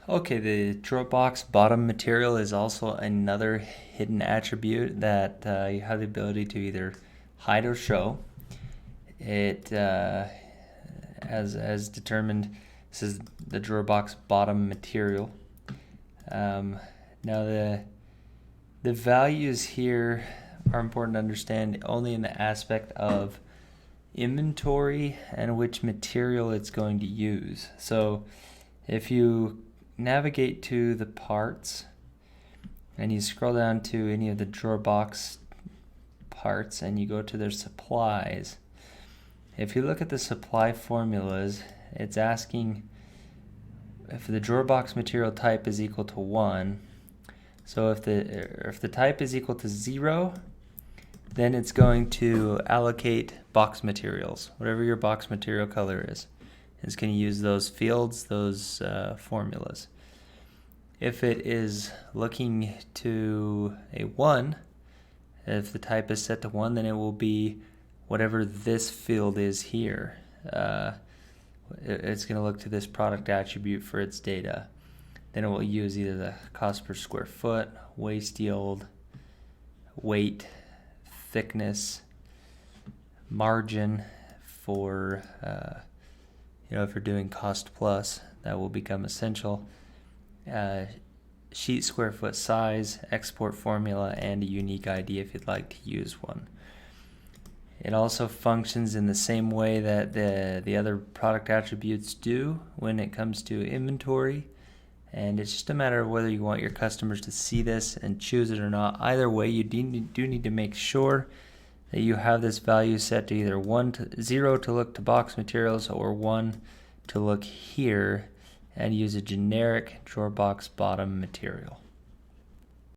Okay, the drawer box bottom material is also another hidden attribute that you have the ability to either hide or show. It as determined. This is the drawer box bottom material. Now the values here are important to understand only in the aspect of inventory and which material it's going to use. So if you navigate to the parts and you scroll down to any of the drawer box parts and you go to their supplies, if you look at the supply formulas, it's asking if the drawer box material type is equal to 1. So if the type is equal to 0, then it's going to allocate box materials, whatever your box material color is. It's going to use those fields, those formulas. If it is looking to a 1, if the type is set to 1, then it will be whatever this field is here. It's going to look to this product attribute for its data. Then it will use either the cost per square foot, waste yield, weight, thickness, margin for, if you're doing cost plus, that will become essential. Sheet square foot size, export formula, and a unique ID if you'd like to use one. It also functions in the same way that the other product attributes do when it comes to inventory. And it's just a matter of whether you want your customers to see this and choose it or not. Either way, you do need to make sure that you have this value set to either 0 to look to box materials or 1 to look here and use a generic drawer box bottom material.